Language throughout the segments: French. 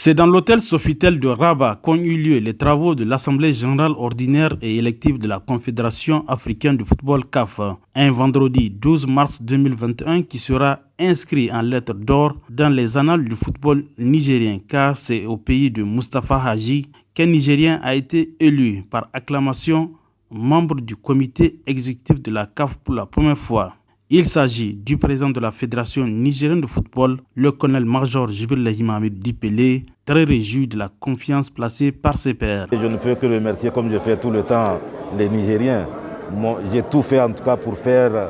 C'est dans l'hôtel Sofitel de Rabat qu'ont eu lieu les travaux de l'Assemblée générale ordinaire et élective de la Confédération africaine de football CAF, un vendredi 12 mars 2021 qui sera inscrit en lettres d'or dans les annales du football nigérien, car c'est au pays de Moustapha Hadji qu'un Nigérien a été élu par acclamation membre du comité exécutif de la CAF pour la première fois. Il s'agit du président de la Fédération nigérienne de football, le colonel-major Djibril Mahamidou Dipele, très réjoui de la confiance placée par ses pairs. Je ne peux que remercier, comme je fais tout le temps, les Nigériens. J'ai tout fait en tout cas pour faire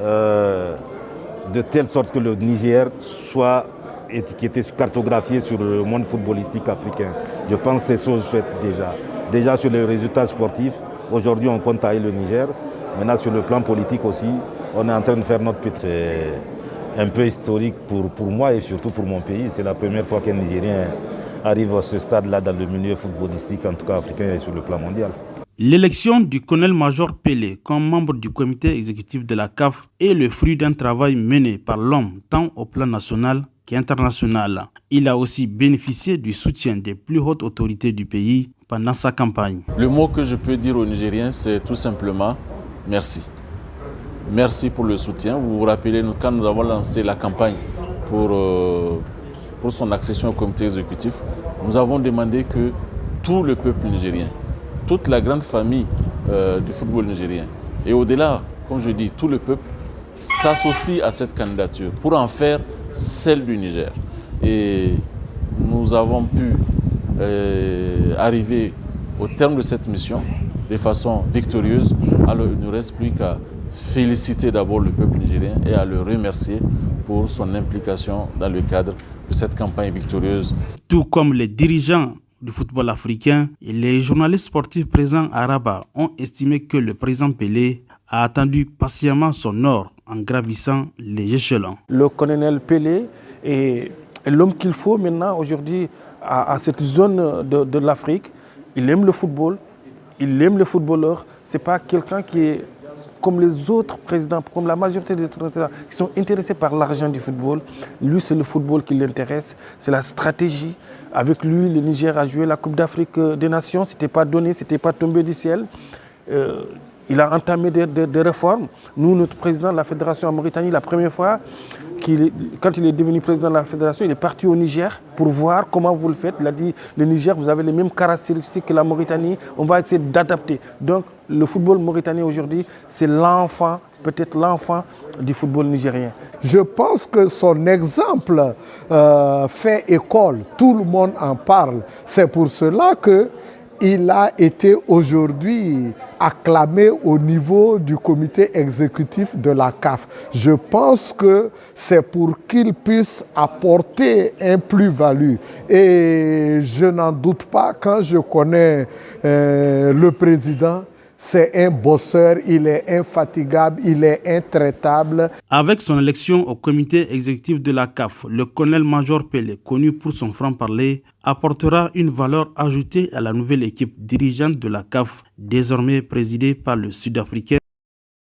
de telle sorte que le Niger soit étiqueté, cartographié sur le monde footballistique africain. Je pense que ces choses faites déjà. Déjà sur les résultats sportifs, aujourd'hui on compte tailler le Niger. Maintenant sur le plan politique aussi, on est en train de faire notre petit. C'est un peu historique pour moi et surtout pour mon pays. C'est la première fois qu'un Nigérien arrive à ce stade-là dans le milieu footballistique, en tout cas africain et sur le plan mondial. L'élection du colonel-major Pelé comme membre du comité exécutif de la CAF est le fruit d'un travail mené par l'homme tant au plan national qu'international. Il a aussi bénéficié du soutien des plus hautes autorités du pays pendant sa campagne. Le mot que je peux dire aux Nigériens, c'est tout simplement merci. Merci pour le soutien. Vous vous rappelez, quand nous avons lancé la campagne pour son accession au comité exécutif, nous avons demandé que tout le peuple nigérien, toute la grande famille du football nigérien, et au-delà, comme je dis, tout le peuple, s'associe à cette candidature pour en faire celle du Niger. Et nous avons pu arriver au terme de cette mission de façon victorieuse. Alors il ne reste plus qu'à féliciter d'abord le peuple nigérien et à le remercier pour son implication dans le cadre de cette campagne victorieuse. Tout comme les dirigeants du football africain, et les journalistes sportifs présents à Rabat ont estimé que le président Pelé a attendu patiemment son heure en gravissant les échelons. Le colonel Pelé est l'homme qu'il faut maintenant aujourd'hui à cette zone de l'Afrique. Il aime le football, il aime les footballeurs. Ce n'est pas quelqu'un qui est comme les autres présidents, comme la majorité des présidents qui sont intéressés par l'argent du football. Lui, c'est le football qui l'intéresse, c'est la stratégie. Avec lui, le Niger a joué la Coupe d'Afrique des Nations, ce n'était pas donné, ce n'était pas tombé du ciel. Il a entamé des réformes. Nous, notre président de la Fédération en Mauritanie, la première fois, quand il est devenu président de la Fédération, il est parti au Niger pour voir comment vous le faites. Il a dit, le Niger, vous avez les mêmes caractéristiques que la Mauritanie, on va essayer d'adapter. Donc, le football mauritanien aujourd'hui, c'est l'enfant, peut-être l'enfant du football nigérien. Je pense que son exemple fait école, tout le monde en parle. C'est pour cela qu'il a été aujourd'hui acclamé au niveau du comité exécutif de la CAF. Je pense que c'est pour qu'il puisse apporter un plus-value. Et je n'en doute pas, quand je connais le président, c'est un bosseur, il est infatigable, il est intraitable. Avec son élection au comité exécutif de la CAF, le colonel-major Pelé, connu pour son franc-parler, apportera une valeur ajoutée à la nouvelle équipe dirigeante de la CAF, désormais présidée par le Sud-Africain